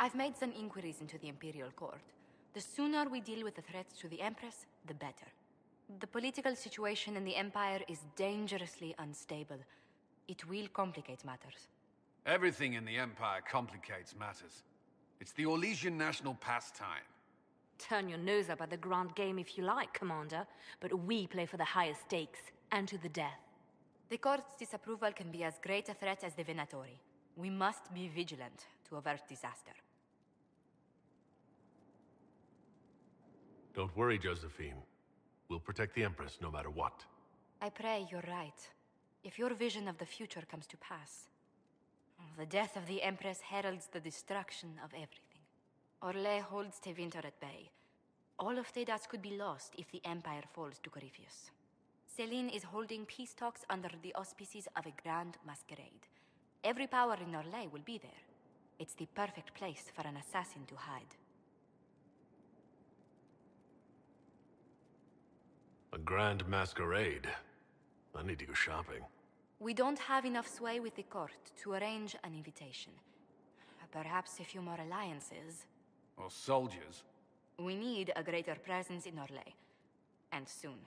I've made some inquiries into the Imperial Court. The sooner we deal with the threats to the Empress, the better. The political situation in the Empire is dangerously unstable. It will complicate matters. Everything in the Empire complicates matters. It's the Orlesian national pastime. Turn your nose up at the grand game if you like, Commander, but we play for the highest stakes, and to the death. The Court's disapproval can be as great a threat as the Venatori. We must be vigilant to avert disaster. Don't worry, Josephine. We'll protect the Empress no matter what. I pray you're right. If your vision of the future comes to pass, the death of the Empress heralds the destruction of everything. Orlais holds Tevinter at bay. All of Thedas could be lost if the Empire falls to Corypheus. Celine is holding peace talks under the auspices of a grand masquerade. Every power in Orlais will be there. It's the perfect place for an assassin to hide. A grand masquerade. I need to go shopping. We don't have enough sway with the court to arrange an invitation. Perhaps a few more alliances. Or soldiers. We need a greater presence in Orlais. And soon.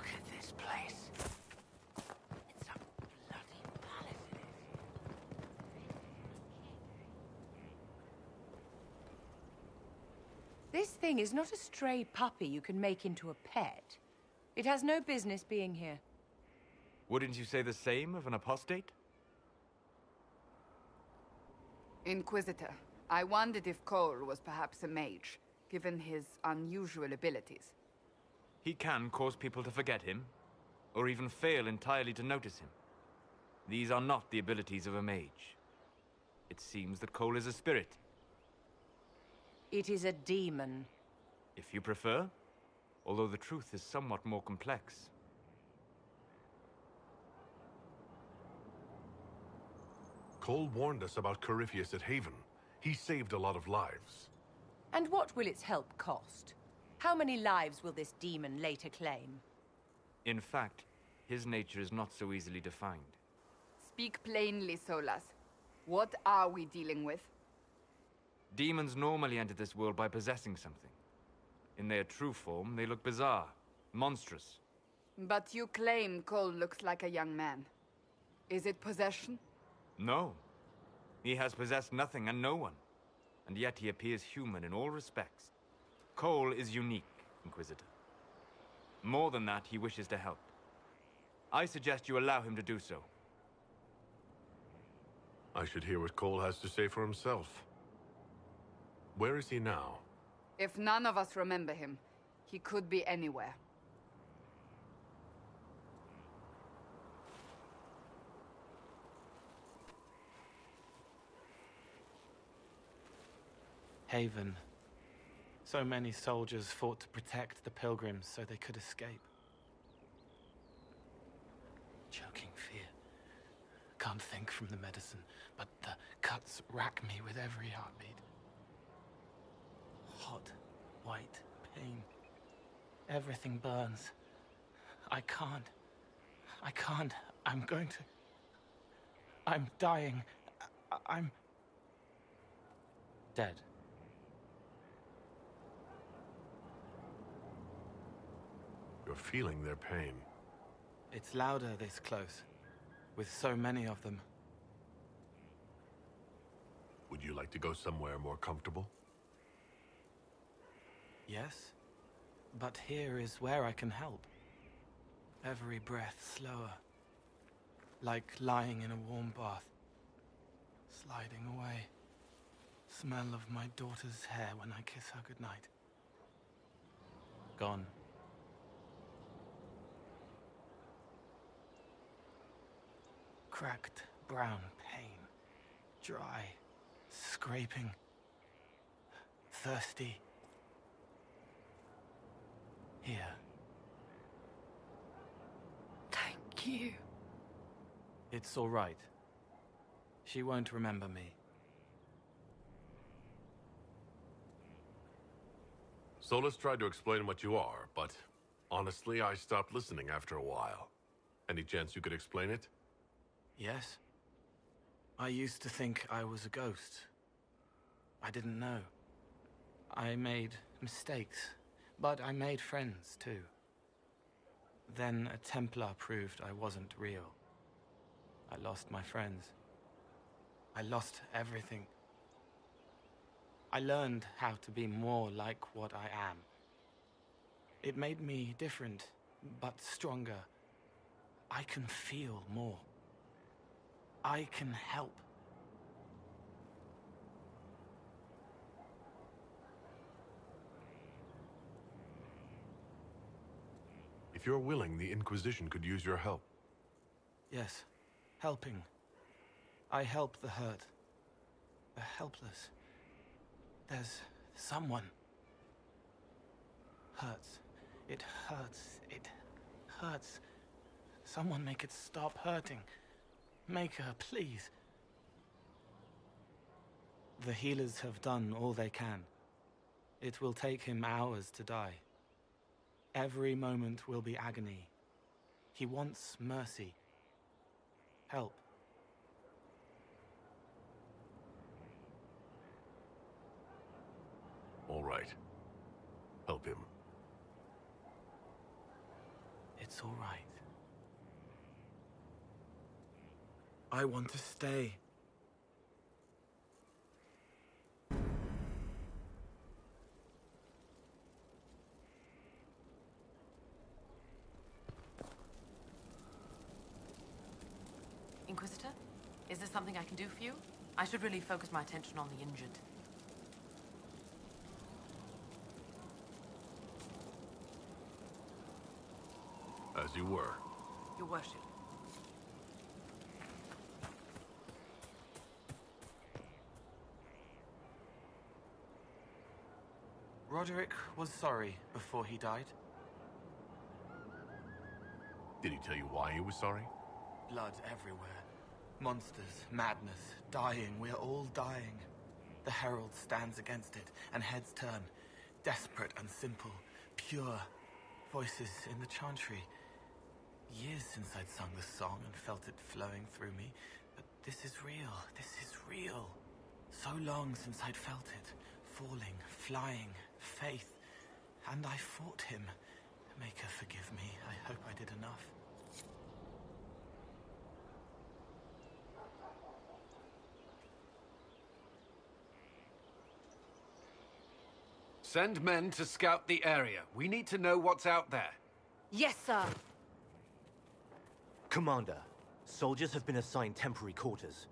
Look at this place. It's a bloody palace, it is. This thing is not a stray puppy you can make into a pet. It has no business being here. Wouldn't you say the same of an apostate? Inquisitor, I wondered if Cole was perhaps a mage, given his unusual abilities. He can cause people to forget him, or even fail entirely to notice him. These are not the abilities of a mage. It seems that Cole is a spirit. It is a demon. If you prefer, although the truth is somewhat more complex. Cole warned us about Corypheus at Haven. He saved a lot of lives. And what will its help cost? How many lives will this demon later claim? In fact, his nature is not so easily defined. Speak plainly, Solas. What are we dealing with? Demons normally enter this world by possessing something. In their true form, they look bizarre, monstrous. But you claim Cole looks like a young man. Is it possession? No. He has possessed nothing and no one. And yet he appears human in all respects. Cole is unique, Inquisitor. More than that, he wishes to help. I suggest you allow him to do so. I should hear what Cole has to say for himself. Where is he now? If none of us remember him, he could be anywhere. Haven. So many soldiers fought to protect the pilgrims so they could escape. Choking fear. Can't think from the medicine, but the cuts rack me with every heartbeat. Hot, white pain. Everything burns. I can't. I'm going to... I'm dying. I'm... dead. You're feeling their pain. It's louder this close, with so many of them. Would you like to go somewhere more comfortable? Yes, but here is where I can help. Every breath slower, like lying in a warm bath. Sliding away. Smell of my daughter's hair when I kiss her goodnight. Gone. Cracked brown pain. Dry. Scraping. Thirsty. Here. Thank you. It's all right. She won't remember me. Solus tried to explain what you are, but honestly, I stopped listening after a while. Any chance you could explain it? Yes? I used to think I was a ghost. I didn't know. I made mistakes, but I made friends too. Then a Templar proved I wasn't real. I lost my friends. I lost everything. I learned how to be more like what I am. It made me different, but stronger. I can feel more. I can help. If you're willing, the Inquisition could use your help. Yes, helping. I help the hurt, the helpless. There's someone. Hurts. It hurts. It hurts. Someone make it stop hurting. Make her, please. The healers have done all they can. It will take him hours to die. Every moment will be agony. He wants mercy. Help. All right. Help him. It's all right. I want to stay. Inquisitor? Is there something I can do for you? I should really focus my attention on the injured. As you were. Your worship. Roderick was sorry before he died. Did he tell you why he was sorry? Blood everywhere. Monsters, madness, dying. We're all dying. The Herald stands against it, and heads turn. Desperate and simple. Pure. Voices in the chantry. Years since I'd sung the song and felt it flowing through me. But this is real. This is real. So long since I'd felt it. Falling, flying, faith. And I fought him. Make her forgive me. I hope I did enough. Send men to scout the area. We need to know what's out there. Yes, sir. Commander, soldiers have been assigned temporary quarters.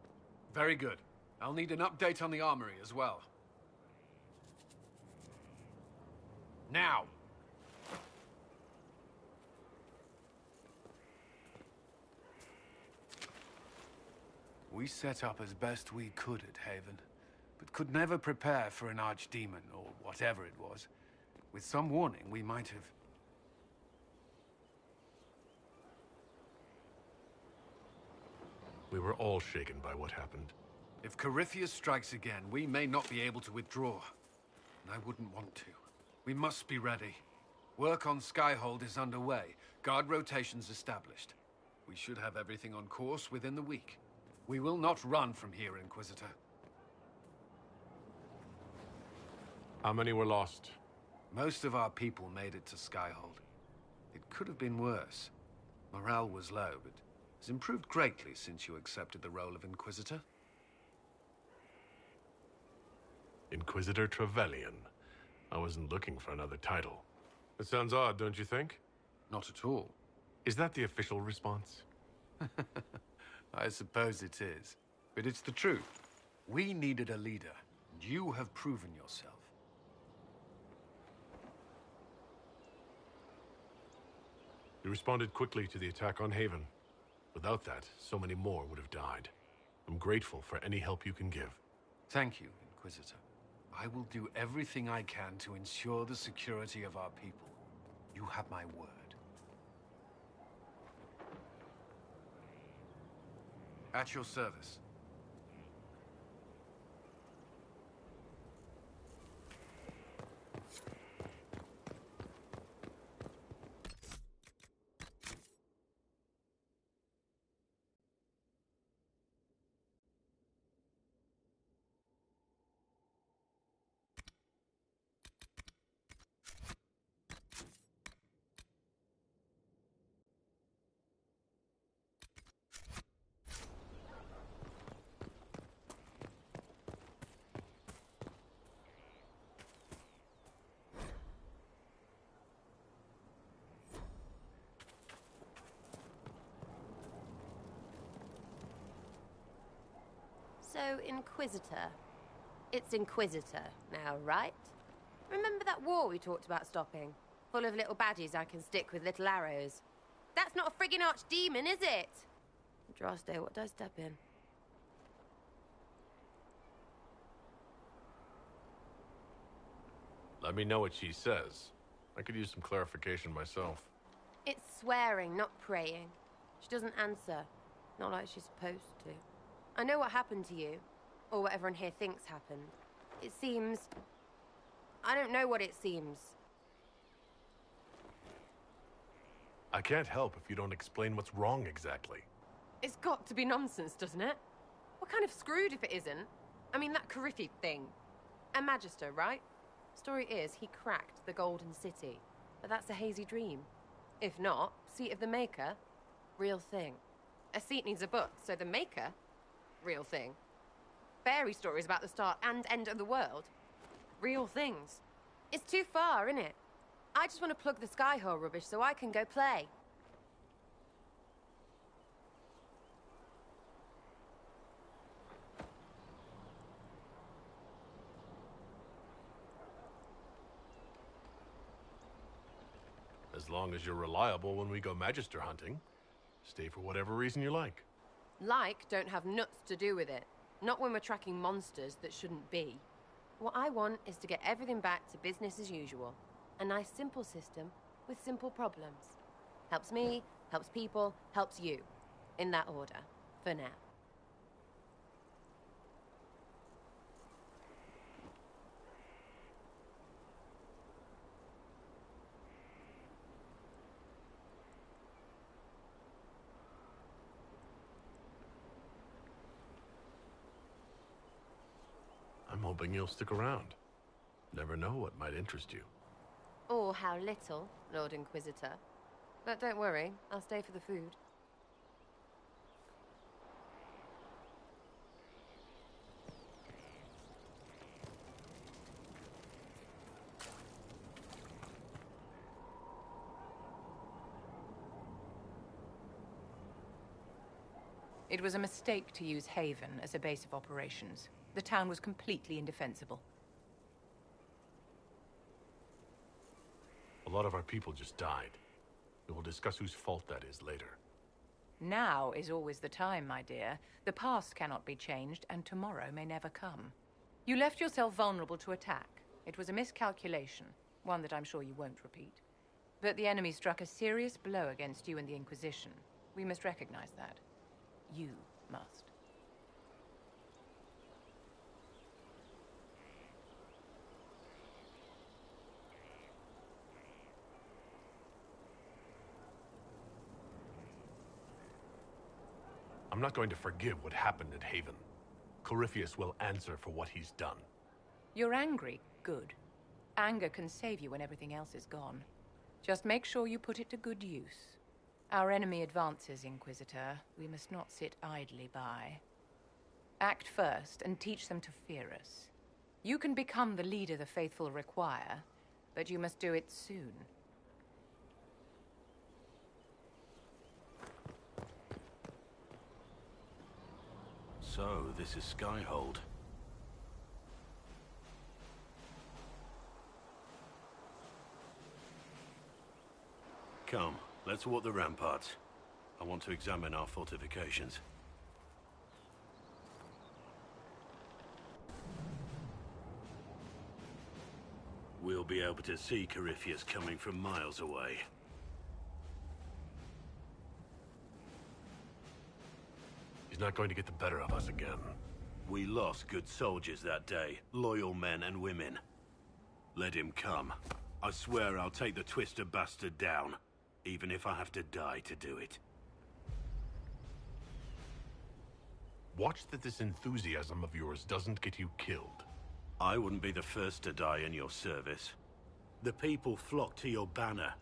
Very good. I'll need an update on the armory as well. Now! We set up as best we could at Haven, but could never prepare for an archdemon, or whatever it was. With some warning, we might have... We were all shaken by what happened. If Corypheus strikes again, we may not be able to withdraw. And I wouldn't want to. We must be ready. Work on Skyhold is underway. Guard rotations established. We should have everything on course within the week. We will not run from here, Inquisitor. How many were lost? Most of our people made it to Skyhold. It could have been worse. Morale was low, but has improved greatly since you accepted the role of Inquisitor. Inquisitor Trevelyan. I wasn't looking for another title. It sounds odd, don't you think? Not at all. Is that the official response? I suppose it is. But it's the truth. We needed a leader, and you have proven yourself. You responded quickly to the attack on Haven. Without that, so many more would have died. I'm grateful for any help you can give. Thank you, Inquisitor. I will do everything I can to ensure the security of our people. You have my word. At your service. So, Inquisitor. It's Inquisitor now, right? Remember that war we talked about stopping? Full of little baddies I can stick with little arrows. That's not a friggin' archdemon, is it? Droste, what does step in? Let me know what she says. I could use some clarification myself. It's swearing, not praying. She doesn't answer. Not like she's supposed to. I know what happened to you. Or what everyone here thinks happened. It seems... I don't know what it seems. I can't help if you don't explain what's wrong exactly. It's got to be nonsense, doesn't it? We're kind of screwed if it isn't. I mean, that Corypheus thing. A Magister, right? Story is, he cracked the Golden City. But that's a hazy dream. If not, Seat of the Maker, real thing. A seat needs a book, so the Maker, real thing. Fairy stories about the start and end of the world, real things. It's too far, isn't it? I just want to plug the Skyhold rubbish so I can go play. As long as you're reliable when we go Magister hunting, stay for whatever reason you like. Like don't have nuts to do with it. Not when we're tracking monsters that shouldn't be. What I want is to get everything back to business as usual. A nice simple system with simple problems. Helps me, helps people, helps you. In that order, for now. I'm hoping you'll stick around. Never know what might interest you. Or how little, Lord Inquisitor. But don't worry, I'll stay for the food. It was a mistake to use Haven as a base of operations. The town was completely indefensible. A lot of our people just died. We will discuss whose fault that is later. Now is always the time, my dear. The past cannot be changed, and tomorrow may never come. You left yourself vulnerable to attack. It was a miscalculation, one that I'm sure you won't repeat. But the enemy struck a serious blow against you and the Inquisition. We must recognize that. You must. I'm not going to forgive what happened at Haven. Corypheus will answer for what he's done. You're angry? Good. Anger can save you when everything else is gone. Just make sure you put it to good use. Our enemy advances, Inquisitor. We must not sit idly by. Act first and teach them to fear us. You can become the leader the faithful require, but you must do it soon. So, this is Skyhold. Come, let's walk the ramparts. I want to examine our fortifications. We'll be able to see Corypheus coming from miles away. He's not going to get the better of us again. We lost good soldiers that day, loyal men and women. Let him come. I swear I'll take the twisted bastard down, even if I have to die to do it. Watch that this enthusiasm of yours doesn't get you killed. I wouldn't be the first to die in your service. The people flock to your banner,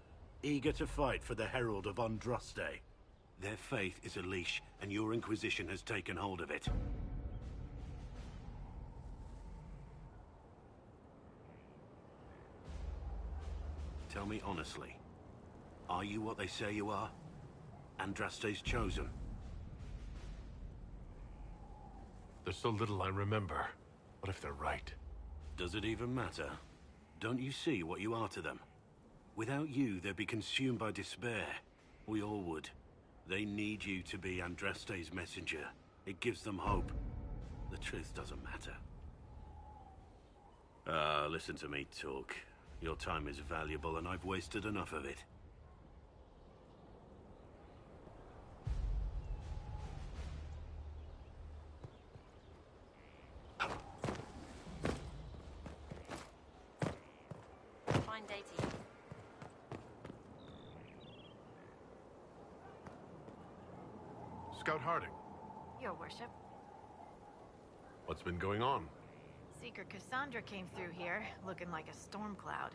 eager to fight for the Herald of Andraste. Their faith is a leash, and your Inquisition has taken hold of it. Tell me honestly, are you what they say you are? Andraste's chosen? There's so little I remember. What if they're right? Does it even matter? Don't you see what you are to them? Without you, they'd be consumed by despair. We all would. They need you to be Andraste's messenger. It gives them hope. The truth doesn't matter. Listen to me talk. Your time is valuable and I've wasted enough of it. Fine day to you. Scout Harding, Your worship. what's been going on? Seeker Cassandra came through here, looking like a storm cloud.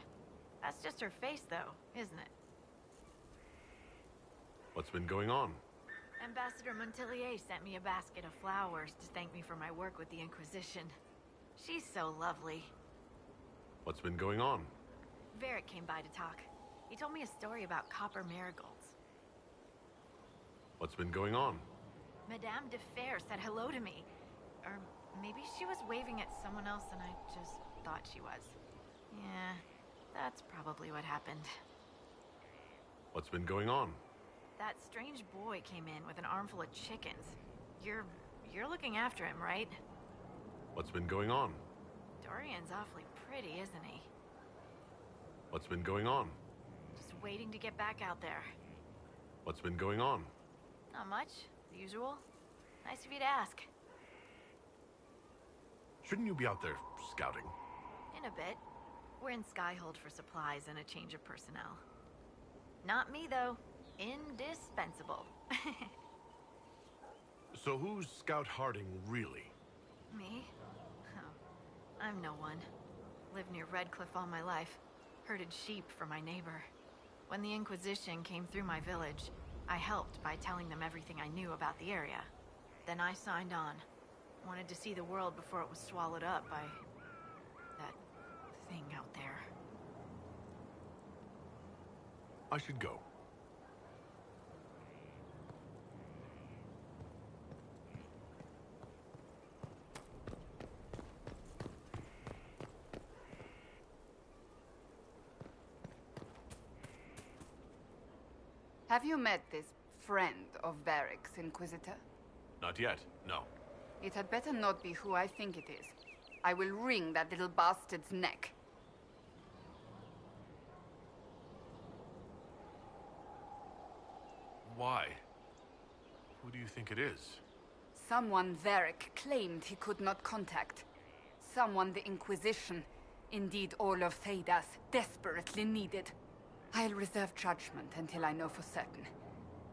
That's just her face, though, isn't it? What's been going on? Ambassador Montelier sent me a basket of flowers to thank me for my work with the Inquisition. She's so lovely. What's been going on? Varric came by to talk. He told me a story about copper marigolds. What's been going on? Madame de Fer said hello to me. Or maybe she was waving at someone else and I just thought she was. Yeah, that's probably what happened. What's been going on? That strange boy came in with an armful of chickens. You're looking after him, right? What's been going on? Dorian's awfully pretty, isn't he? What's been going on? Just waiting to get back out there. What's been going on? Not much. The usual. Nice of you to ask. Shouldn't you be out there scouting? In a bit. We're in Skyhold for supplies and a change of personnel. Not me, though. Indispensable. So who's Scout Harding, really? Me? Oh, I'm no one. Lived near Redcliffe all my life. Herded sheep for my neighbor. When the Inquisition came through my village, I helped by telling them everything I knew about the area. Then I signed on. Wanted to see the world before it was swallowed up by that thing out there. I should go. Have you met this friend of Varric's, Inquisitor? Not yet, no. It had better not be who I think it is. I will wring that little bastard's neck. Why? Who do you think it is? Someone Varric claimed he could not contact. Someone the Inquisition, indeed all of Thedas, desperately needed. I'll reserve judgment until I know for certain.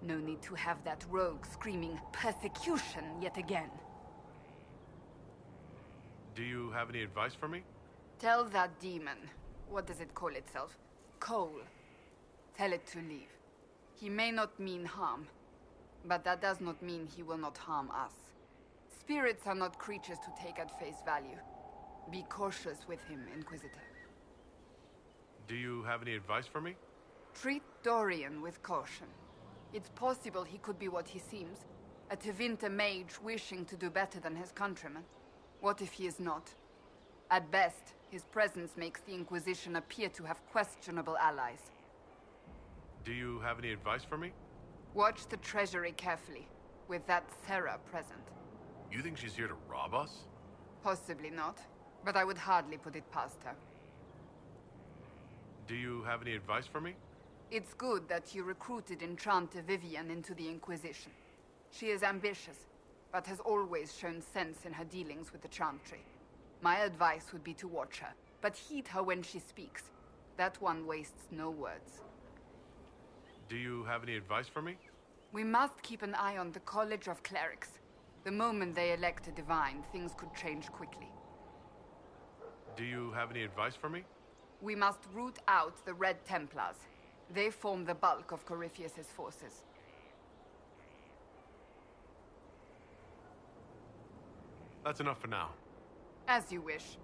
No need to have that rogue screaming persecution yet again. Do you have any advice for me? Tell that demon, what does it call itself? Cole. Tell it to leave. He may not mean harm, but that does not mean he will not harm us. Spirits are not creatures to take at face value. Be cautious with him, Inquisitor. Do you have any advice for me? Treat Dorian with caution. It's possible he could be what he seems, a Tevinter mage wishing to do better than his countrymen. What if he is not? At best, his presence makes the Inquisition appear to have questionable allies. Do you have any advice for me? Watch the treasury carefully, with that Sarah present. You think she's here to rob us? Possibly not, but I would hardly put it past her. Do you have any advice for me? It's good that you recruited Enchanter Vivian into the Inquisition. She is ambitious, but has always shown sense in her dealings with the Chantry. My advice would be to watch her, but heed her when she speaks. That one wastes no words. Do you have any advice for me? We must keep an eye on the College of Clerics. The moment they elect a divine, things could change quickly. Do you have any advice for me? We must root out the Red Templars. They form the bulk of Corypheus's forces. That's enough for now. As you wish.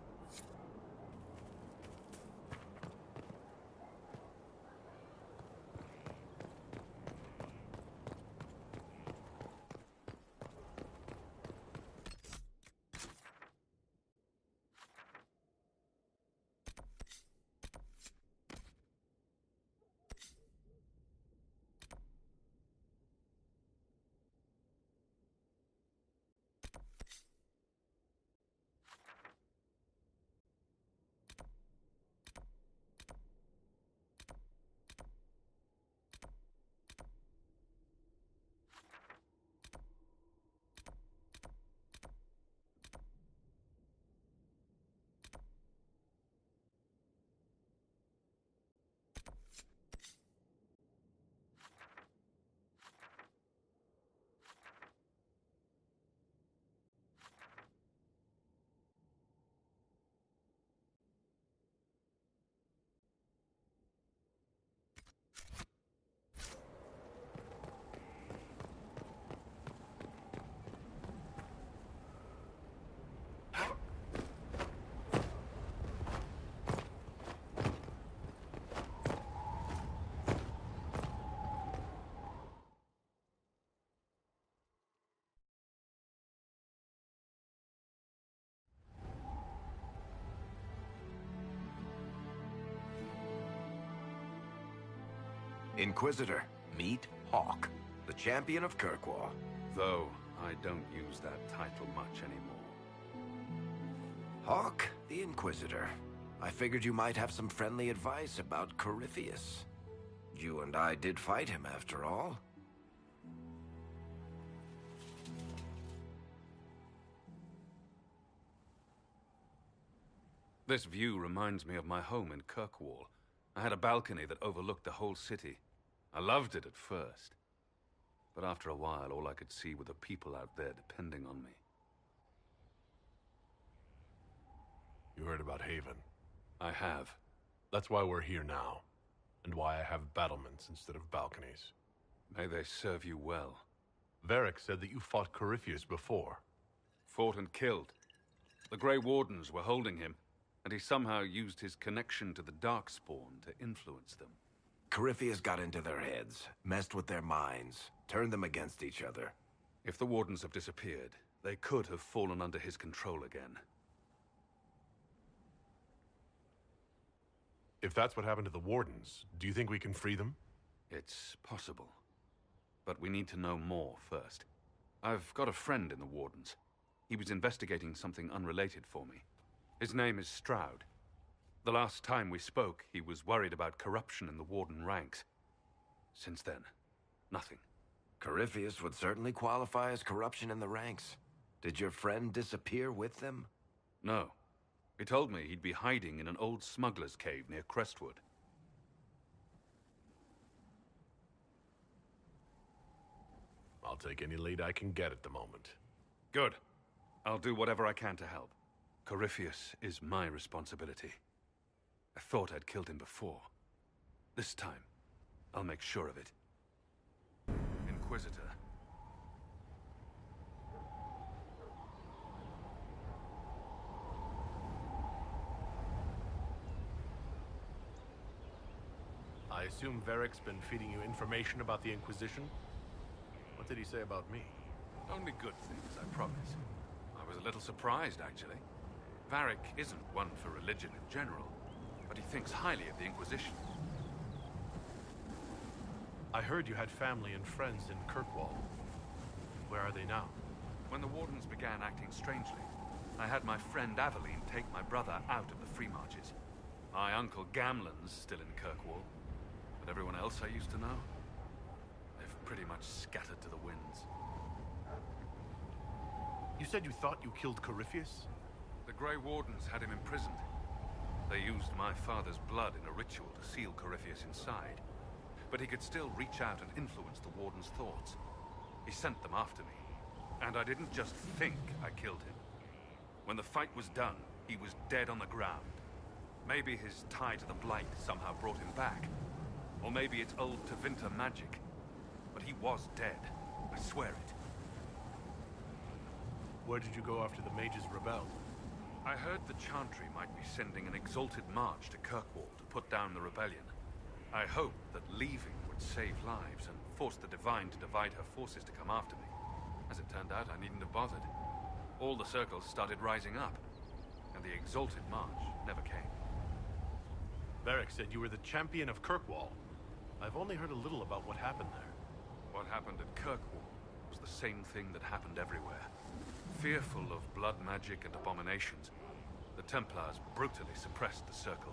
Inquisitor, meet Hawk, the champion of Kirkwall. Though I don't use that title much anymore. Hawk, the Inquisitor. I figured you might have some friendly advice about Corypheus. You and I did fight him, after all. This view reminds me of my home in Kirkwall. I had a balcony that overlooked the whole city. I loved it at first. But after a while, all I could see were the people out there depending on me. You heard about Haven? I have. That's why we're here now, and why I have battlements instead of balconies. May they serve you well. Varric said that you fought Corypheus before. Fought and killed. The Grey Wardens were holding him, and he somehow used his connection to the Darkspawn to influence them. Corypheus got into their heads, messed with their minds, turned them against each other. If the Wardens have disappeared, they could have fallen under his control again. If that's what happened to the Wardens, do you think we can free them? It's possible. But we need to know more first. I've got a friend in the Wardens. He was investigating something unrelated for me. His name is Stroud. The last time we spoke, he was worried about corruption in the Warden ranks. Since then, nothing. Corypheus would certainly qualify as corruption in the ranks. Did your friend disappear with them? No. He told me he'd be hiding in an old smuggler's cave near Crestwood. I'll take any lead I can get at the moment. Good. I'll do whatever I can to help. Corypheus is my responsibility. I thought I'd killed him before. This time, I'll make sure of it. Inquisitor. I assume Varric's been feeding you information about the Inquisition? What did he say about me? Only good things, I promise. I was a little surprised, actually. Varric isn't one for religion in general, but he thinks highly of the Inquisition. I heard you had family and friends in Kirkwall. Where are they now? When the Wardens began acting strangely, I had my friend Aveline take my brother out of the Free Marches. My uncle Gamlen's still in Kirkwall, but everyone else I used to know, they've pretty much scattered to the winds. You said you thought you killed Corypheus? The Grey Wardens had him imprisoned. They used my father's blood in a ritual to seal Corypheus inside. But he could still reach out and influence the Warden's thoughts. He sent them after me. And I didn't just think I killed him. When the fight was done, he was dead on the ground. Maybe his tie to the Blight somehow brought him back. Or maybe it's old Tevinter magic. But he was dead. I swear it. Where did you go after the mages rebelled? I heard the Chantry might be sending an exalted march to Kirkwall to put down the rebellion. I hoped that leaving would save lives and force the Divine to divide her forces to come after me. As it turned out, I needn't have bothered. All the circles started rising up, and the exalted march never came. Varric said you were the champion of Kirkwall. I've only heard a little about what happened there. What happened at Kirkwall was the same thing that happened everywhere. Fearful of blood magic and abominations, the Templars brutally suppressed the Circle.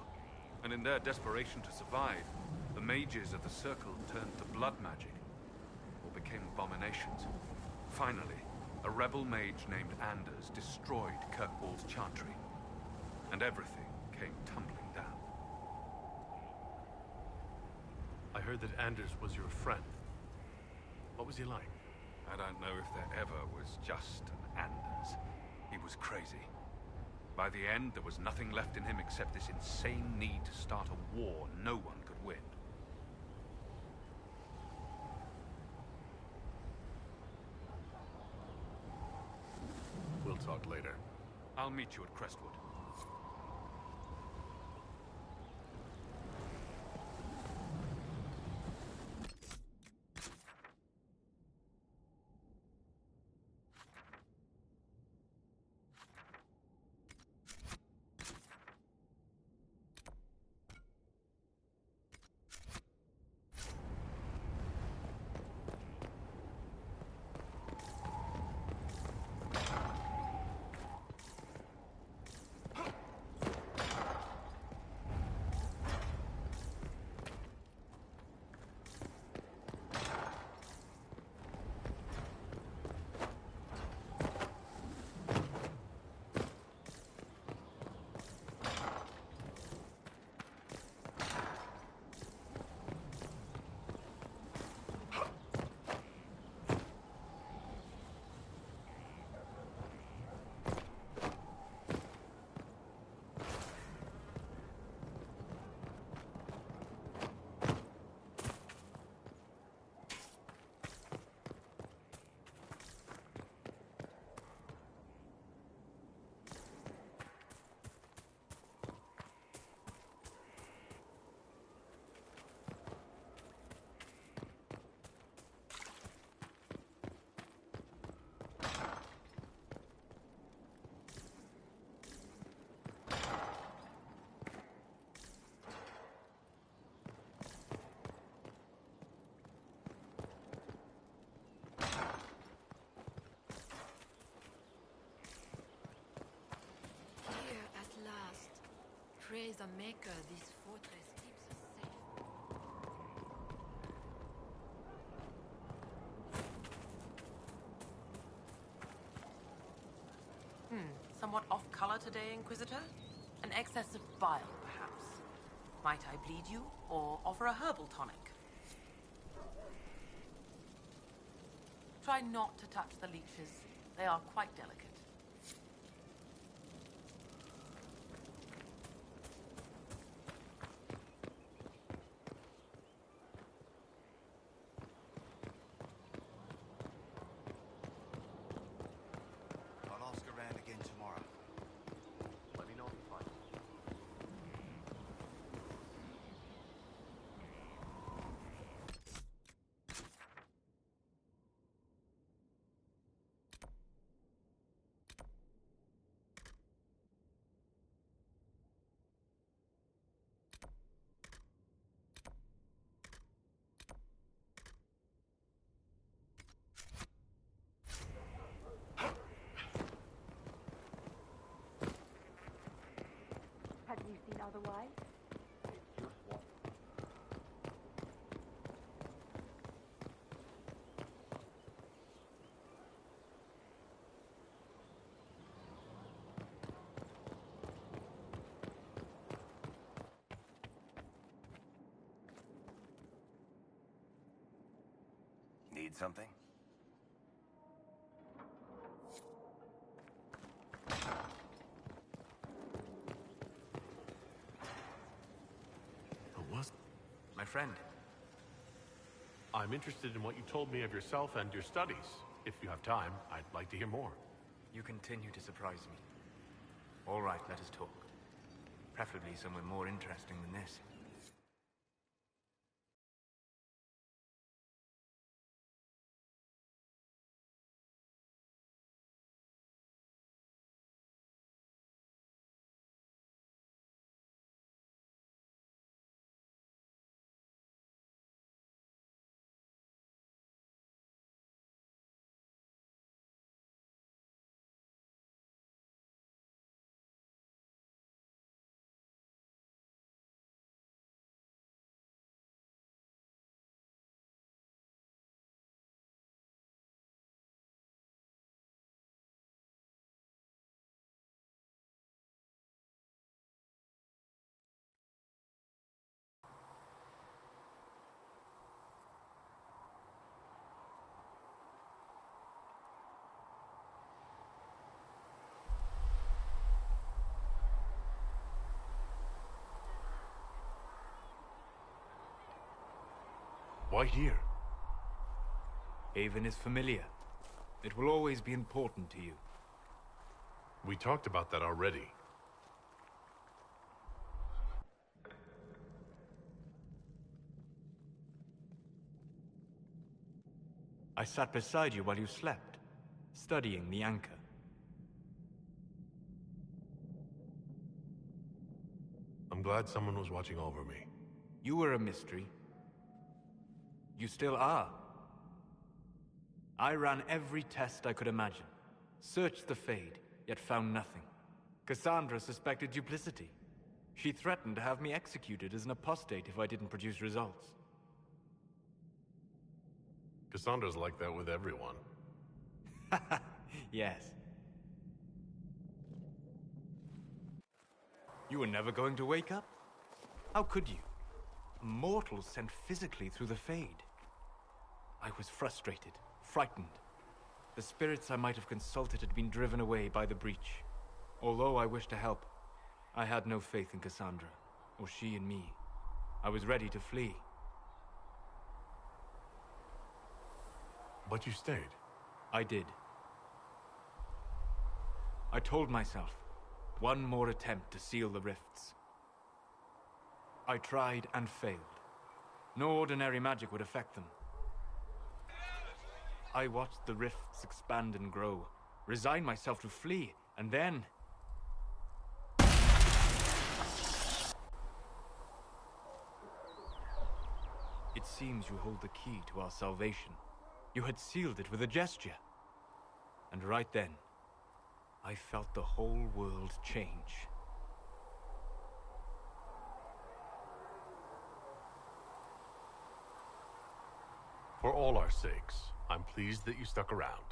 And in their desperation to survive, the mages of the Circle turned to blood magic, or became abominations. Finally, a rebel mage named Anders destroyed Kirkwall's Chantry, and everything came tumbling down. I heard that Anders was your friend. What was he like? I don't know if there ever was just an Anders. He was crazy. By the end, there was nothing left in him except this insane need to start a war no one could win. We'll talk later. I'll meet you at Crestwood. is a maker, this fortress keeps us safe. Somewhat off-color today, Inquisitor? An excess of bile, perhaps. Might I bleed you, or offer a herbal tonic? Try not to touch the leeches. They are quite delicate. I'll ask around again tomorrow. Let me know if you find. Have you seen otherwise? Need something? My friend. I'm interested in what you told me of yourself and your studies. If you have time, I'd like to hear more. You continue to surprise me. All right, let us talk. Preferably somewhere more interesting than this. Why here? Haven is familiar. It will always be important to you. We talked about that already. I sat beside you while you slept, studying the anchor. I'm glad someone was watching over me. You were a mystery. You still are. I ran every test I could imagine. Searched the Fade, yet found nothing. Cassandra suspected duplicity. She threatened to have me executed as an apostate if I didn't produce results. Cassandra's like that with everyone. Yes. You were never going to wake up? How could you? A mortal sent physically through the Fade. I was frustrated, frightened. The spirits I might have consulted had been driven away by the breach. Although I wished to help, I had no faith in Cassandra, or she in me. I was ready to flee. But you stayed. I did. I told myself, one more attempt to seal the rifts. I tried and failed. No ordinary magic would affect them. I watched the rifts expand and grow, resigned myself to flee, and then... It seems you hold the key to our salvation. You had sealed it with a gesture. And right then, I felt the whole world change. For all our sakes, I'm pleased that you stuck around.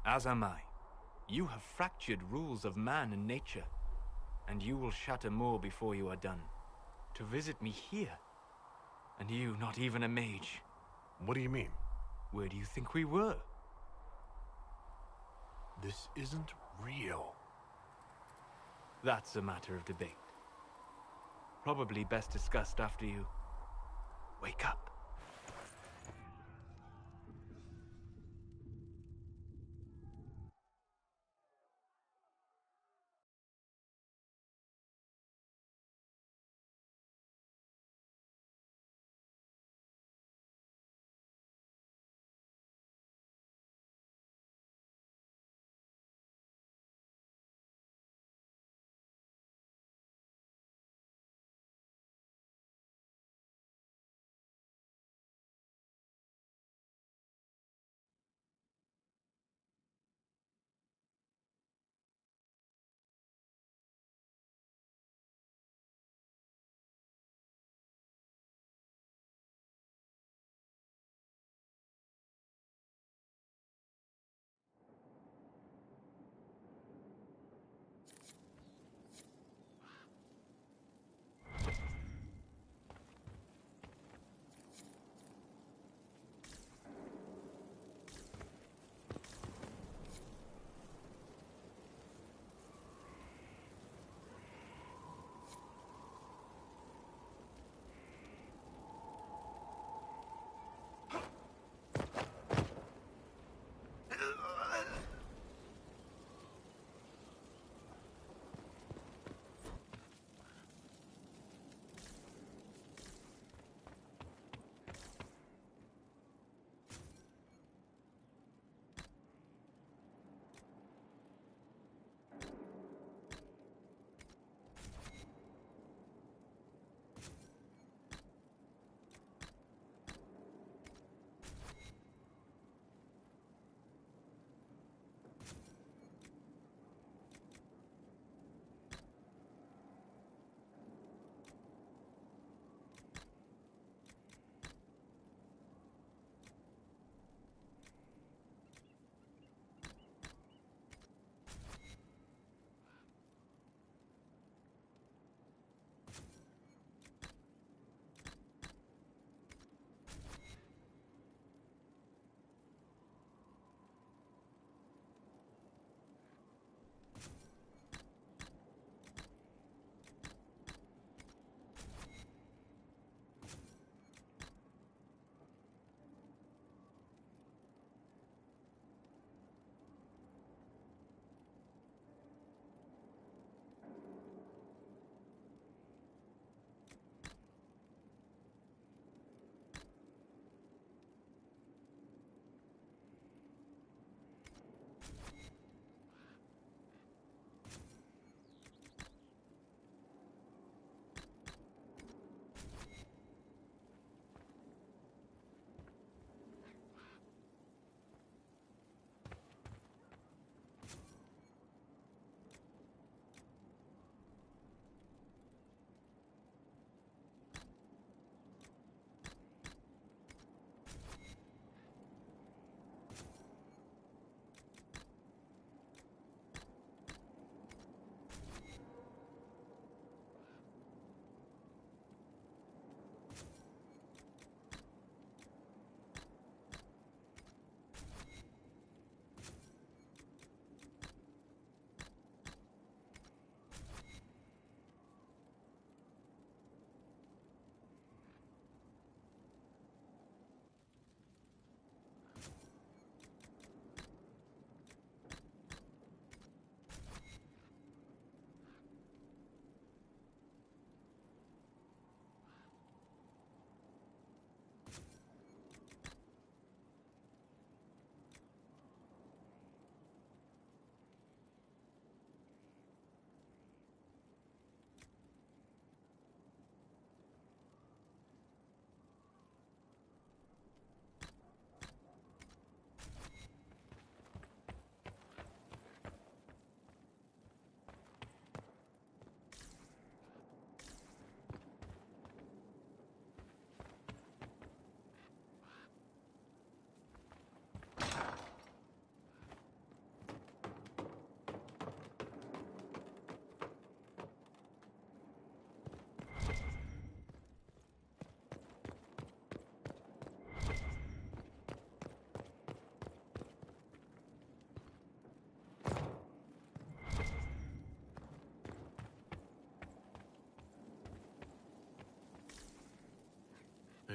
As am I. You have fractured rules of man and nature, and you will shatter more before you are done. To visit me here, and you not even a mage. What do you mean? Where do you think we were? This isn't real. That's a matter of debate. Probably best discussed after you wake up.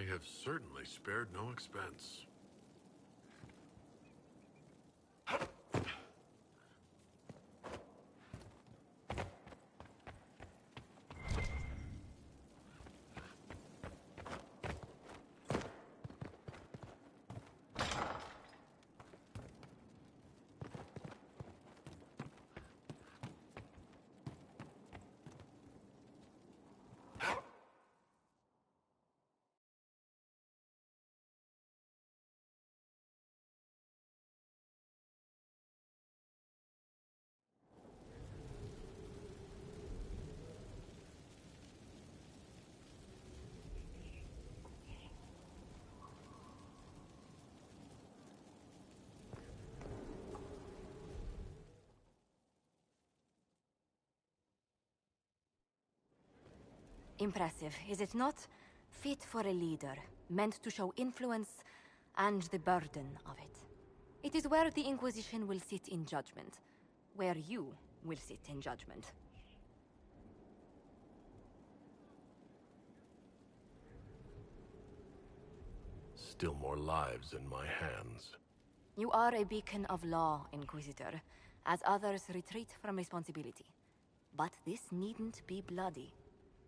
They have certainly spared no expense. Impressive, is it not? Fit for a leader, meant to show influence and the burden of it. It is where the Inquisition will sit in judgment, where you will sit in judgment. Still more lives in my hands. You are a beacon of law, Inquisitor, as others retreat from responsibility. But this needn't be bloody.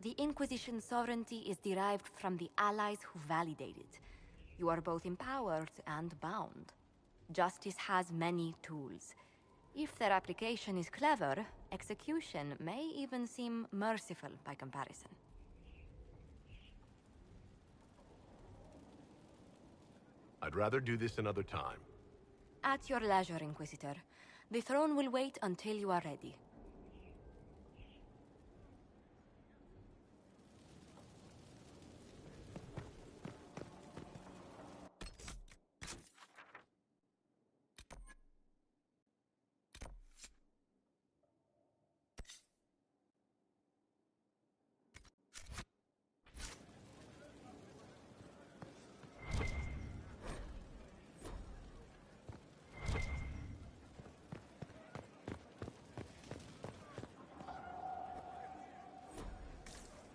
The Inquisition's sovereignty is derived from the allies who validate it. You are both empowered and bound. Justice has many tools. If their application is clever, execution may even seem merciful by comparison. I'd rather do this another time. At your leisure, Inquisitor. The throne will wait until you are ready.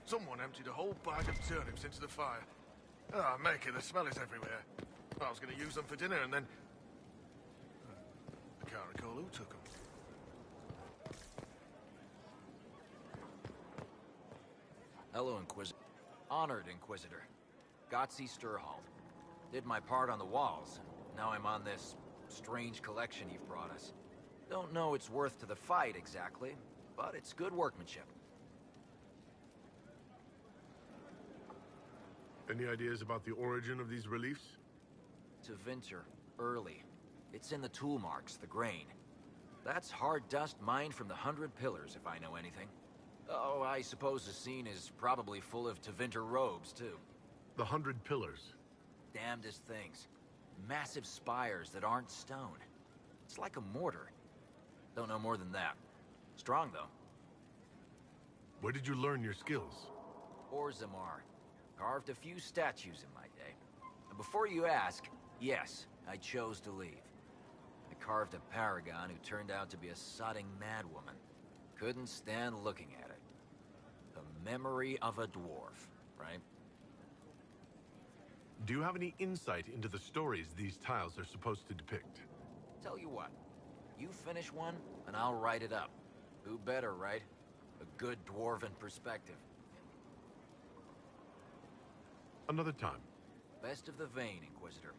Someone emptied a whole bag of turnips into the fire. Ah, Maker, the smell is everywhere. I was going to use them for dinner and then... I can't recall who took them. Hello, Inquisitor. Honored Inquisitor. Gotzi Sturhald. Did my part on the walls, and now I'm on this strange collection you've brought us. Don't know its worth to the fight, exactly, but it's good workmanship. Any ideas about the origin of these reliefs? To Vinter, early. It's in the tool marks, the grain. That's hard dust mined from the 100 Pillars, if I know anything. Oh, I suppose the scene is probably full of Tevinter robes, too. The 100 Pillars? Damnedest things. Massive spires that aren't stone. It's like a mortar. Don't know more than that. Strong, though. Where did you learn your skills? Orzammar. Carved a few statues in my day. And before you ask, yes, I chose to leave. I carved a paragon who turned out to be a sodding madwoman. Couldn't stand looking at it. The memory of a dwarf, right? Do you have any insight into the stories these tiles are supposed to depict? Tell you what, you finish one, and I'll write it up. Who better, right? A good dwarven perspective. Another time. Best of the vein, Inquisitor.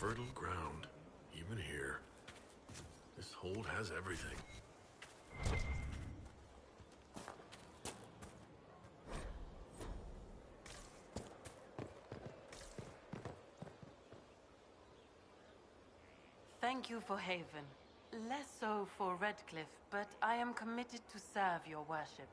Fertile ground, even here. This hold has everything. thank you for Haven. Less so for Redcliffe, but I am committed to serve your worship.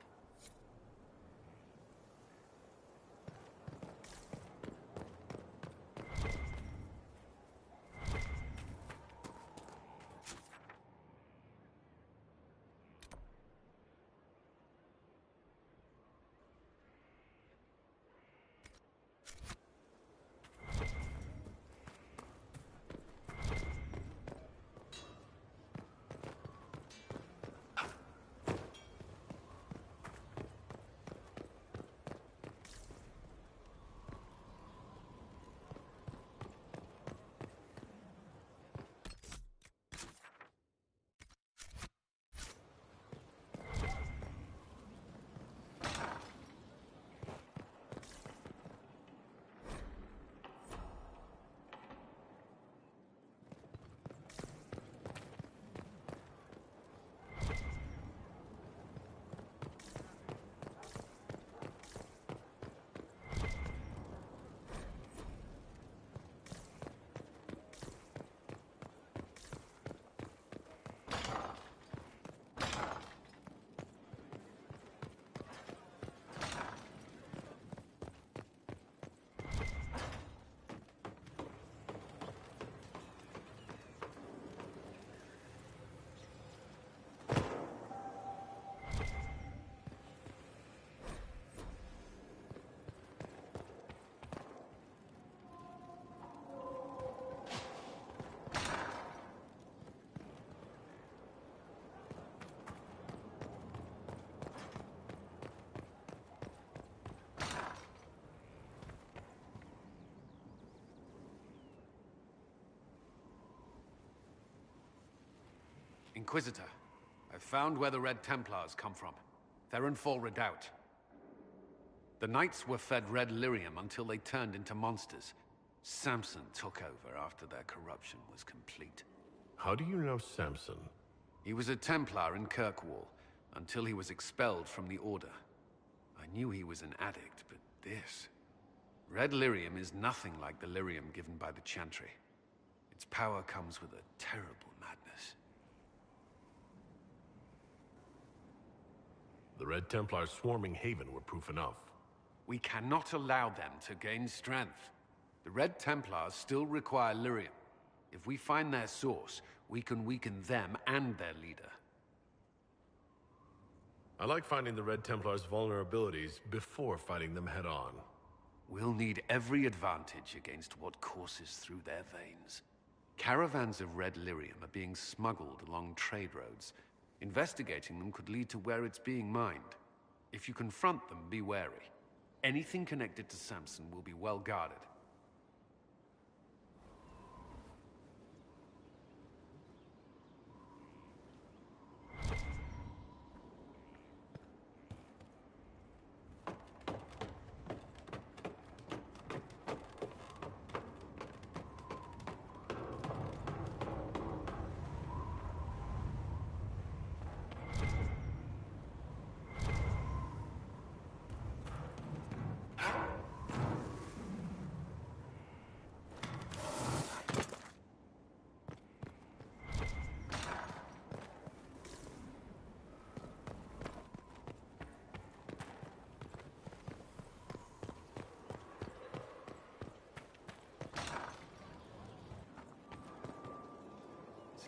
Inquisitor, I've found where the Red Templars come from. Therenfall Redoubt. The Knights were fed red lyrium until they turned into monsters. Samson took over after their corruption was complete. How do you know Samson? He was a Templar in Kirkwall, until he was expelled from the Order. I knew he was an addict, but this... Red lyrium is nothing like the lyrium given by the Chantry. Its power comes with a terrible madness. The Red Templars swarming Haven were proof enough. We cannot allow them to gain strength. The Red Templars still require lyrium. If we find their source, we can weaken them and their leader. I like finding the Red Templars' vulnerabilities before fighting them head-on. We'll need every advantage against what courses through their veins. Caravans of red lyrium are being smuggled along trade roads. Investigating them could lead to where it's being mined. If you confront them, be wary. Anything connected to Samson will be well guarded.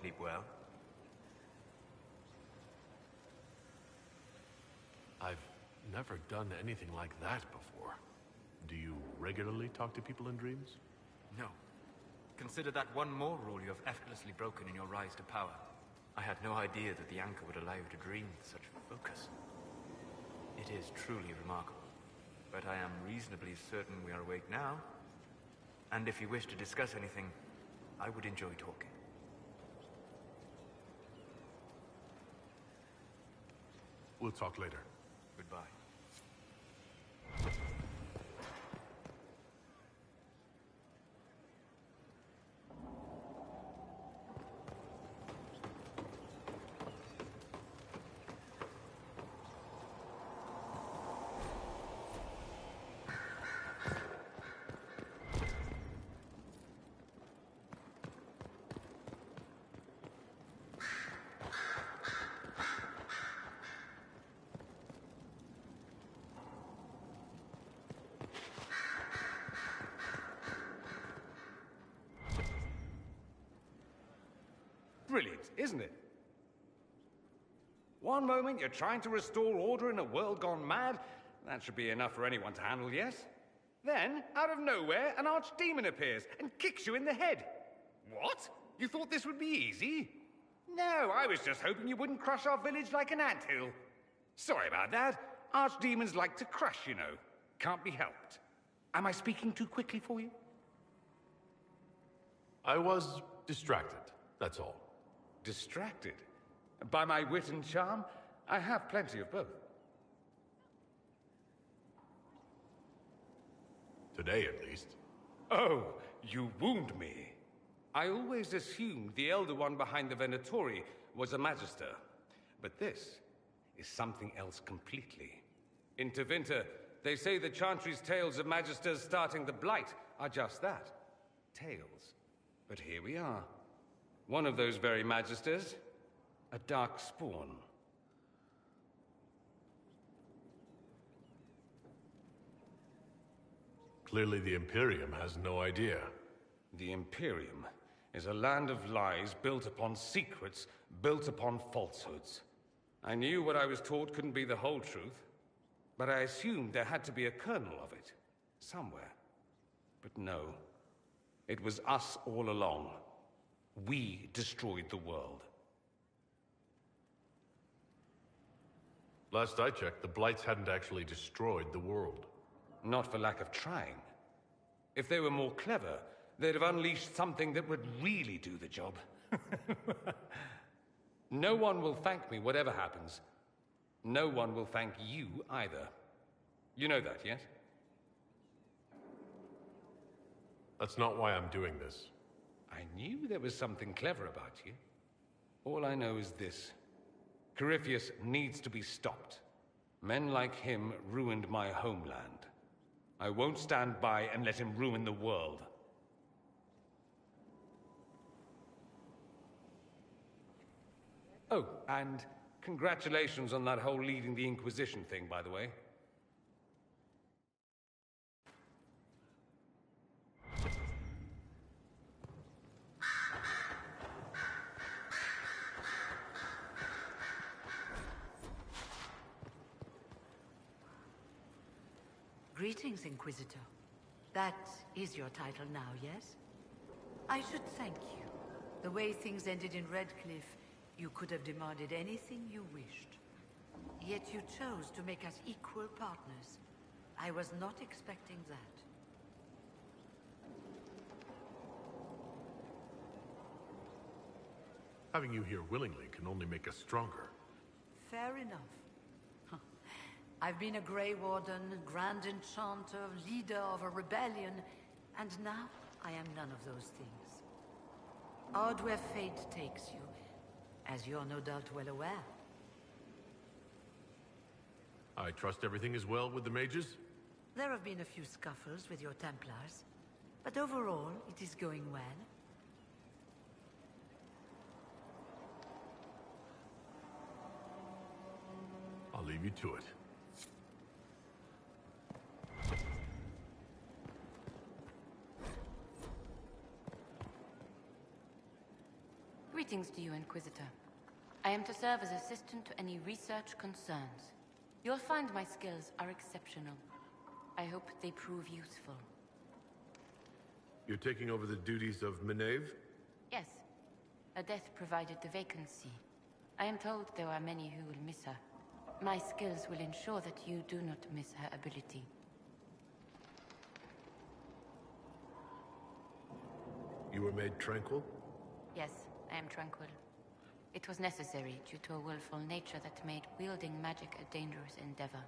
Sleep well? I've never done anything like that before. Do you regularly talk to people in dreams? No. Consider that one more rule you have effortlessly broken in your rise to power. I had no idea that the anchor would allow you to dream with such focus. It is truly remarkable. But I am reasonably certain we are awake now. And if you wish to discuss anything, I would enjoy talking. We'll talk later. Goodbye. Brilliant, isn't it? One moment you're trying to restore order in a world gone mad. That should be enough for anyone to handle, yes? Then, out of nowhere, an archdemon appears and kicks you in the head. What? You thought this would be easy? No, I was just hoping you wouldn't crush our village like an anthill. Sorry about that. Archdemons like to crush, you know. Can't be helped. Am I speaking too quickly for you? I was distracted, that's all. Distracted? By my wit and charm? I have plenty of both. Today, at least. Oh, you wound me. I always assumed the Elder One behind the Venatori was a Magister. But this is something else completely. In Tevinter, they say the Chantry's tales of Magisters starting the Blight are just that. Tales. But here we are. One of those very Magisters, a dark spawn. Clearly the Imperium has no idea. The Imperium is a land of lies built upon secrets, built upon falsehoods. I knew what I was taught couldn't be the whole truth, but I assumed there had to be a kernel of it, somewhere. But no, it was us all along. We destroyed the world. Last I checked, the Blights hadn't actually destroyed the world. Not for lack of trying. If they were more clever, they'd have unleashed something that would really do the job. No one will thank me, whatever happens. No one will thank you either. You know that, yes? That's not why I'm doing this. I knew there was something clever about you. All I know is this. Corypheus needs to be stopped. Men like him ruined my homeland. I won't stand by and let him ruin the world. Oh, and congratulations on that whole leading the Inquisition thing, by the way. Greetings, Inquisitor. That is your title now, yes? I should thank you. The way things ended in Redcliffe, you could have demanded anything you wished. Yet you chose to make us equal partners. I was not expecting that. Having you here willingly can only make us stronger. Fair enough. I've been a Grey Warden, Grand Enchanter, leader of a rebellion, and now I am none of those things. Odd where fate takes you, as you're no doubt well aware. I trust everything is well with the mages? There have been a few scuffles with your Templars, but overall it is going well. I'll leave you to it. Greetings to you, Inquisitor. I am to serve as assistant to any research concerns. You'll find my skills are exceptional. I hope they prove useful. You're taking over the duties of Meneve? Yes. Her death provided the vacancy. I am told there are many who will miss her. My skills will ensure that you do not miss her ability. You were made tranquil? Yes, I am tranquil. It was necessary due to a willful nature that made wielding magic a dangerous endeavor.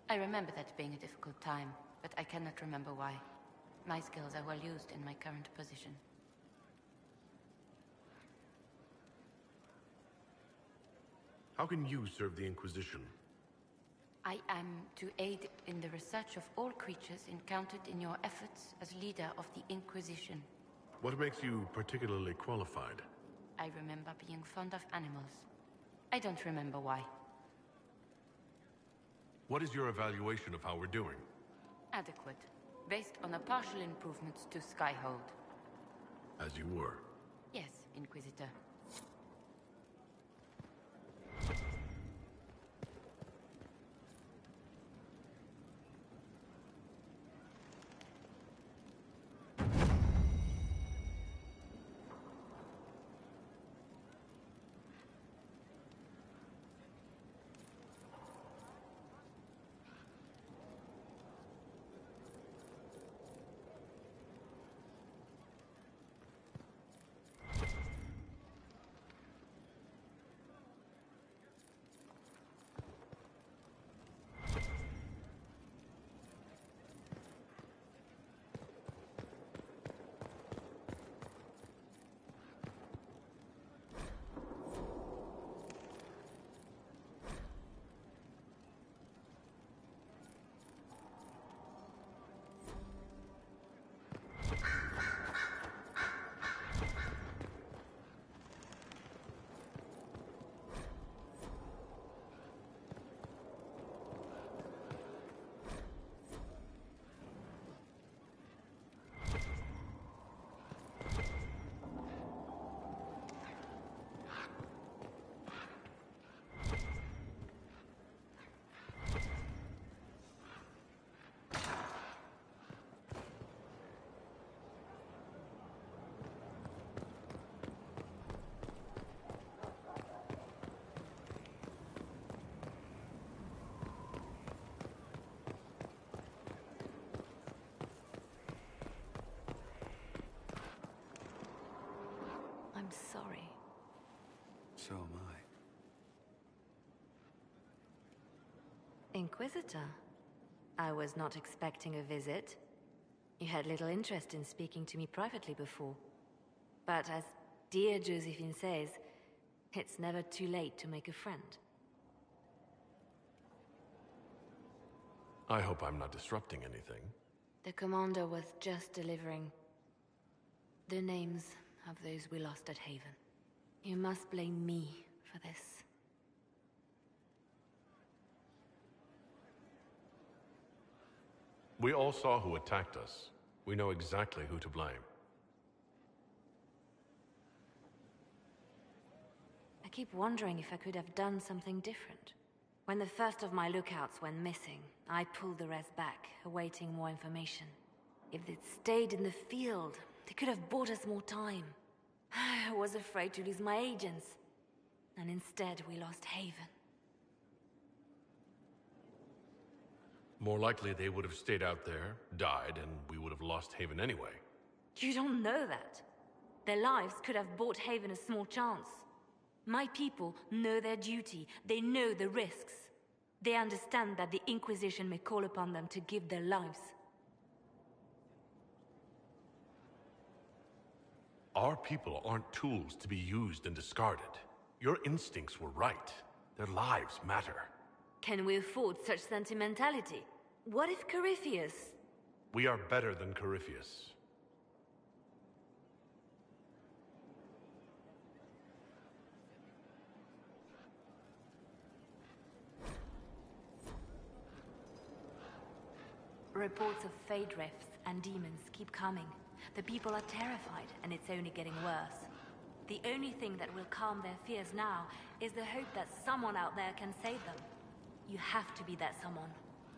I remember that being a difficult time, but I cannot remember why. My skills are well used in my current position. How can you serve the Inquisition? I am to aid in the research of all creatures encountered in your efforts as leader of the Inquisition. What makes you particularly qualified? I remember being fond of animals. I don't remember why. What is your evaluation of how we're doing? Adequate, based on the partial improvements to Skyhold. As you were. Yes, Inquisitor. So am I. Inquisitor, I was not expecting a visit. You had little interest in speaking to me privately before. But as dear Josephine says, it's never too late to make a friend. I hope I'm not disrupting anything. The commander was just delivering the names of those we lost at Haven. You must blame me for this. We all saw who attacked us. We know exactly who to blame. I keep wondering if I could have done something different. When the first of my lookouts went missing, I pulled the rest back, awaiting more information. If they'd stayed in the field, they could have bought us more time. I was afraid to lose my agents. And instead, we lost Haven. More likely they would have stayed out there, died, and we would have lost Haven anyway. You don't know that. Their lives could have bought Haven a small chance. My people know their duty. They know the risks. They understand that the Inquisition may call upon them to give their lives. Our people aren't tools to be used and discarded. Your instincts were right. Their lives matter. Can we afford such sentimentality? What if Corypheus... We are better than Corypheus. Reports of fade rifts and demons keep coming. The people are terrified, and it's only getting worse. The only thing that will calm their fears now is the hope that someone out there can save them. You have to be that someone.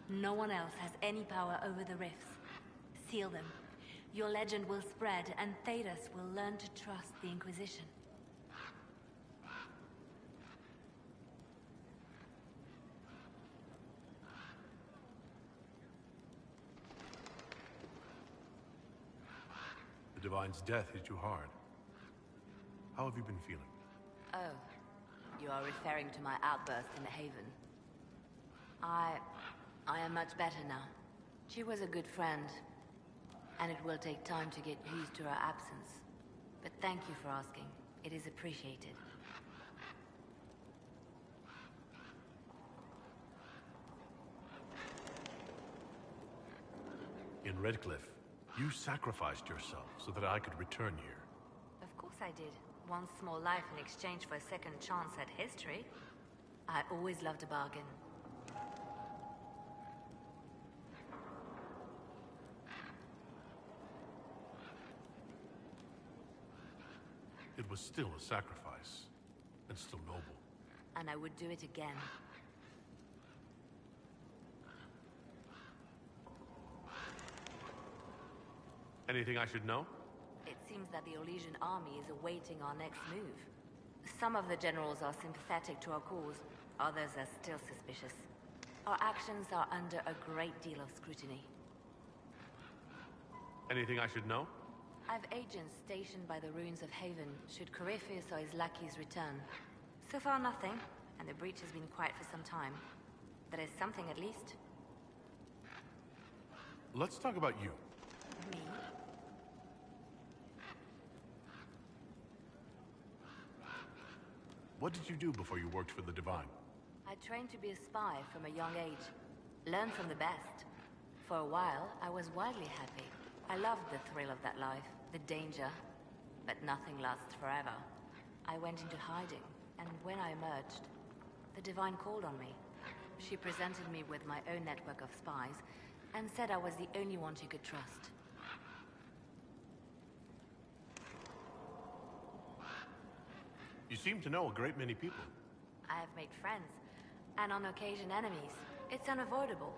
No one else has any power over the rifts. Seal them. Your legend will spread, and Thedas will learn to trust the Inquisition. The Divine's death hit you hard. How have you been feeling? Oh, you are referring to my outburst in the Haven. I am much better now. She was a good friend, and it will take time to get used to her absence. But thank you for asking. It is appreciated. In Redcliffe, you sacrificed yourself so that I could return here. Of course I did. One small life in exchange for a second chance at history. I always loved a bargain. It was still a sacrifice, and still noble. And I would do it again. Anything I should know? It seems that the Orlesian army is awaiting our next move. Some of the generals are sympathetic to our cause, others are still suspicious. Our actions are under a great deal of scrutiny. Anything I should know? I've agents stationed by the ruins of Haven, should Corypheus or his lackeys return. So far nothing, and the breach has been quiet for some time. There is something at least. Let's talk about you. Me? What did you do before you worked for the Divine? I trained to be a spy from a young age. Learned from the best. For a while, I was wildly happy. I loved the thrill of that life, the danger. But nothing lasts forever. I went into hiding, and when I emerged, the Divine called on me. She presented me with my own network of spies, and said I was the only one she could trust. You seem to know a great many people. I have made friends, and on occasion enemies. It's unavoidable.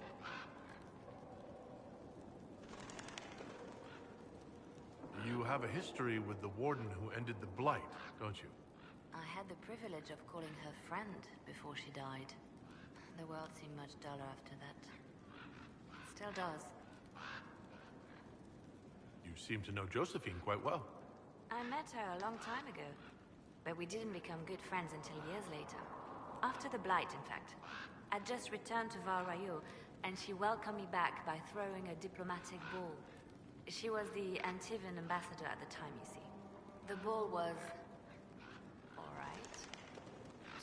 You have a history with the Warden who ended the Blight, don't you? I had the privilege of calling her friend before she died. The world seemed much duller after that. It still does. You seem to know Josephine quite well. I met her a long time ago. But we didn't become good friends until years later. After the Blight, in fact. I'd just returned to Val Rayo, and she welcomed me back by throwing a diplomatic ball. She was the Antivan ambassador at the time, you see. The ball was... alright.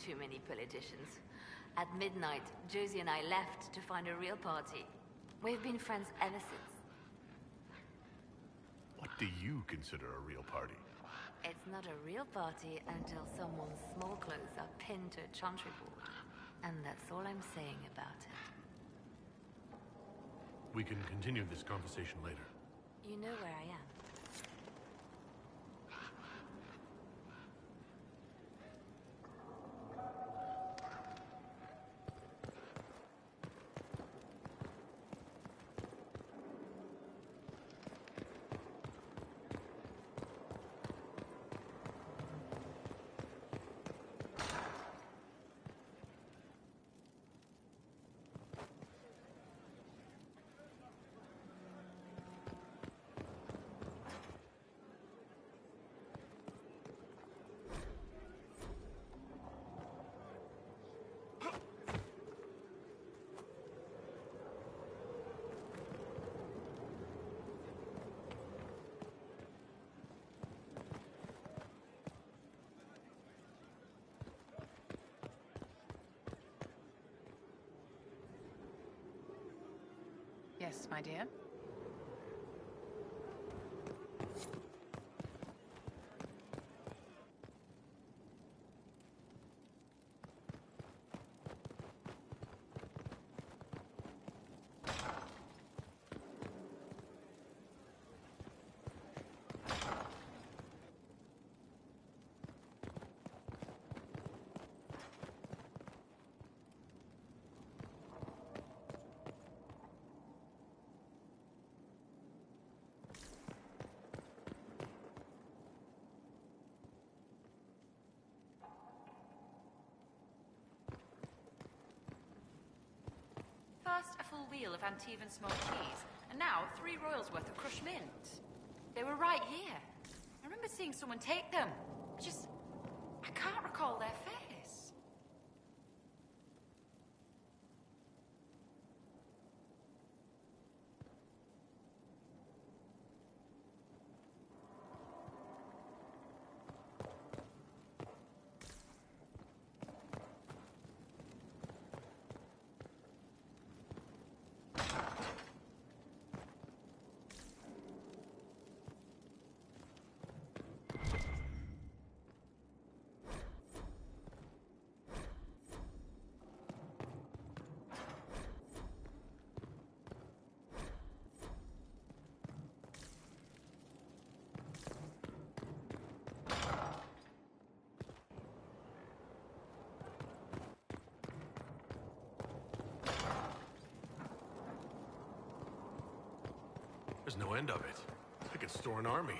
Too many politicians. At midnight, Josie and I left to find a real party. We've been friends ever since. What do you consider a real party? It's not a real party until someone's small clothes are pinned to a chantry board. And that's all I'm saying about it. We can continue this conversation later. You know where I am. Yes, my dear? First, a full wheel of Antivan smoked cheese, and now 3 royals worth of crushed mint. They were right here. I remember seeing someone take them. I can't recall their face. There's no end of it. I could store an army.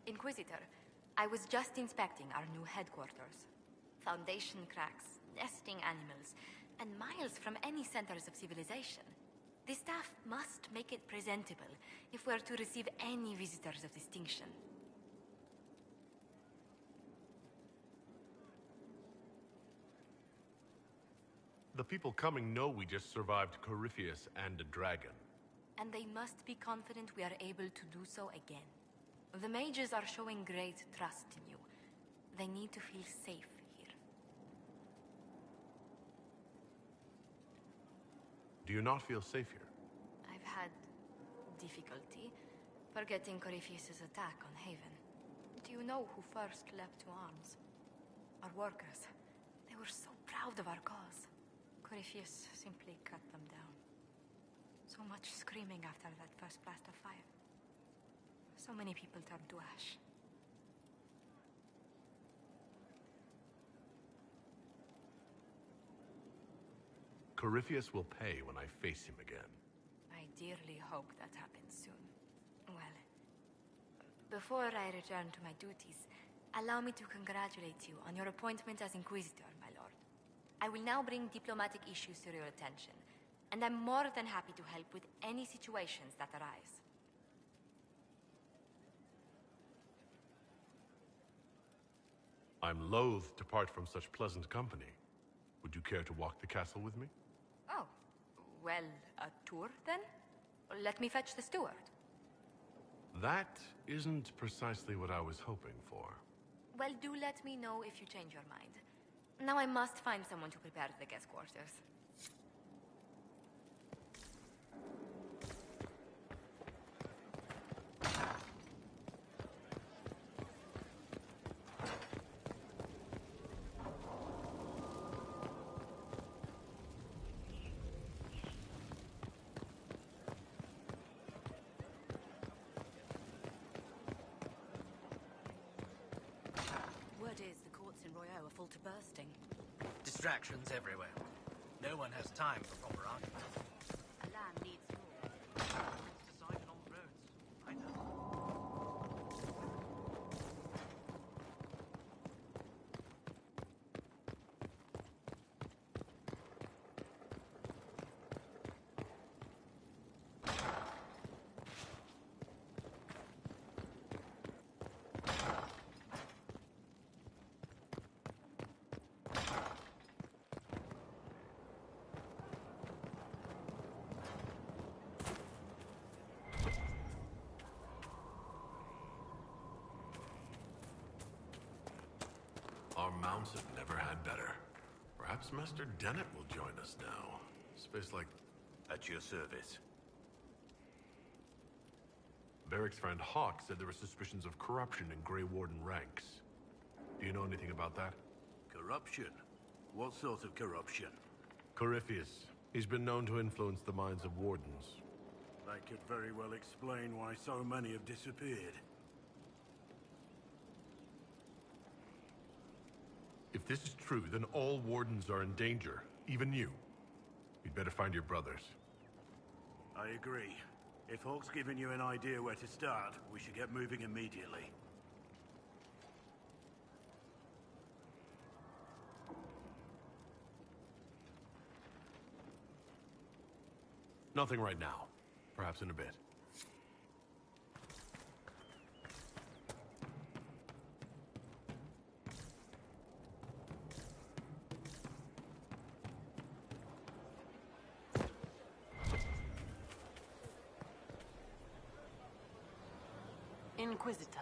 Inquisitor, I was just inspecting our new headquarters. Foundation cracks, nesting animals, and miles from any centers of civilization. The staff must make it presentable if we're to receive any visitors of distinction. The people coming know we just survived Corypheus and a dragon. And they must be confident we are able to do so again. The mages are showing great trust in you. They need to feel safe here. Do you not feel safe here? I've had difficulty forgetting Corypheus' attack on Haven. Do you know who first leapt to arms? Our workers. They were so proud of our cause. Corypheus simply cut them down. So much screaming after that first blast of fire. So many people turned to ash. Corypheus will pay when I face him again. I dearly hope that happens soon. Well, before I return to my duties, allow me to congratulate you on your appointment as Inquisitor, my lord. I will now bring diplomatic issues to your attention, and I'm more than happy to help with any situations that arise. I'm loath to part from such pleasant company. Would you care to walk the castle with me? Oh, well, a tour then? Let me fetch the steward. That isn't precisely what I was hoping for. Well, do let me know if you change your mind. Now I must find someone to prepare the guest quarters. Word is the courts in Royaux are full to bursting. Distractions everywhere. No one has time for proper argument. A land needs more. Decided on the roads. I know. Our mounts have never had better. Perhaps Master Dennett will join us now. Space like... At your service. Beric's friend Hawk said there were suspicions of corruption in Grey Warden ranks. Do you know anything about that? Corruption? What sort of corruption? Corypheus. He's been known to influence the minds of wardens. That could very well explain why so many have disappeared. If this is true, then all wardens are in danger. Even you. You'd better find your brothers. I agree. If Hawk's given you an idea where to start, we should get moving immediately. Nothing right now. Perhaps in a bit. Inquisitor.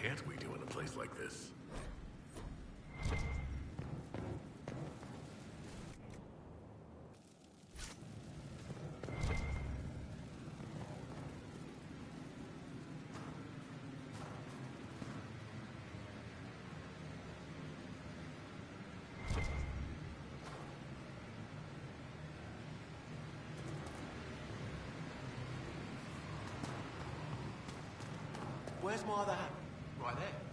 can't we do in a place like this? Where's my other hat? Right there.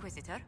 Inquisitor.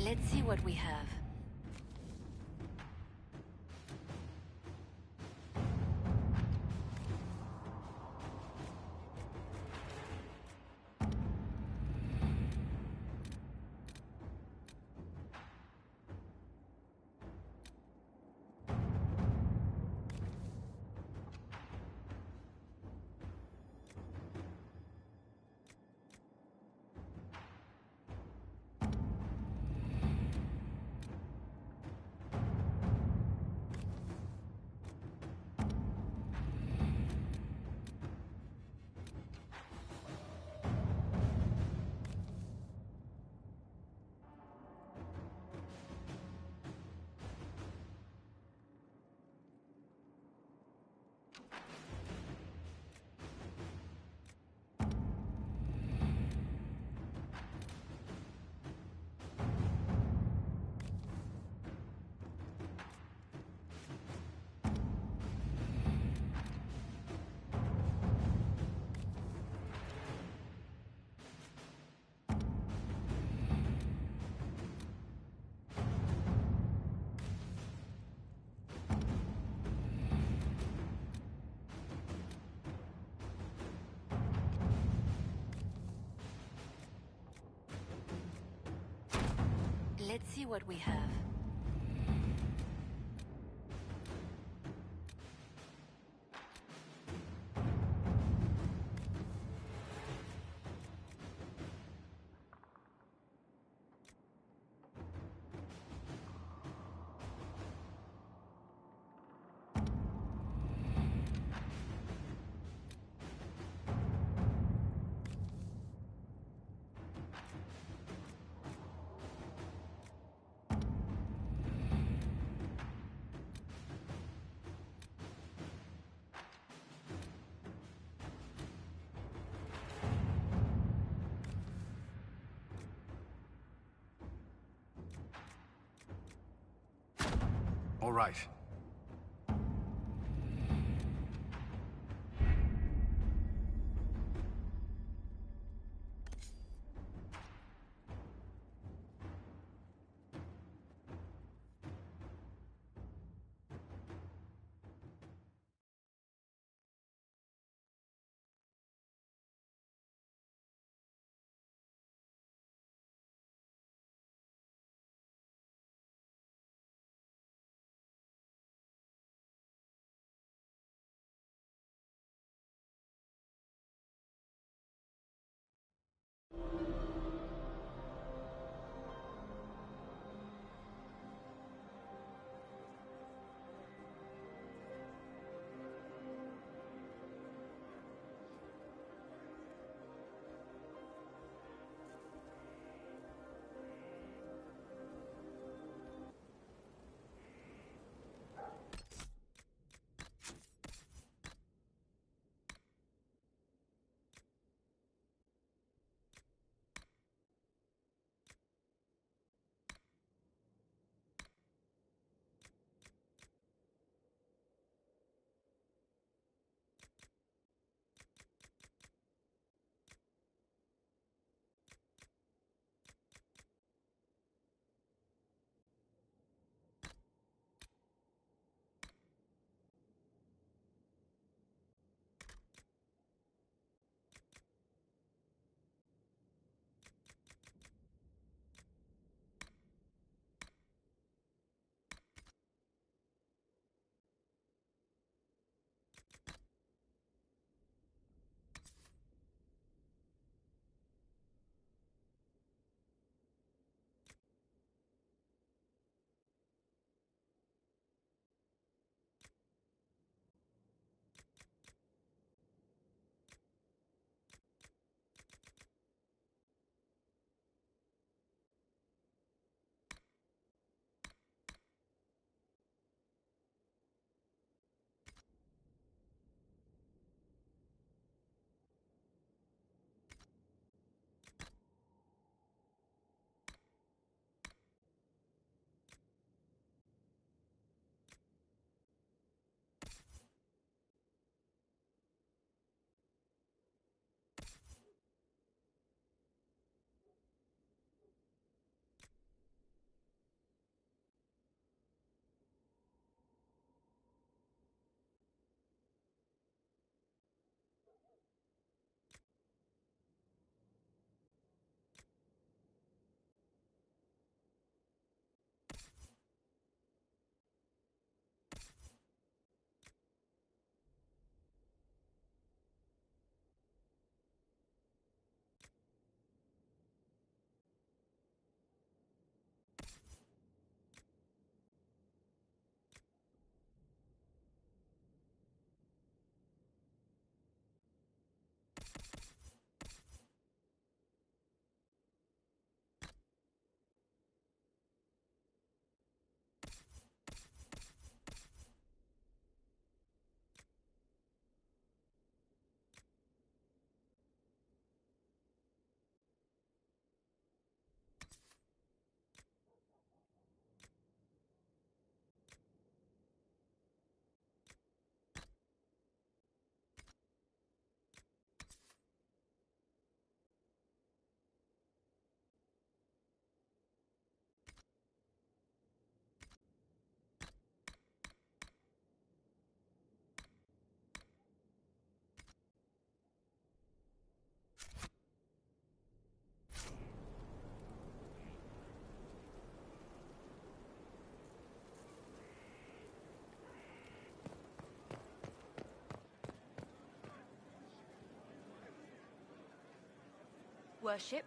Let's see what we have. Let's see what we have. All right. Worship,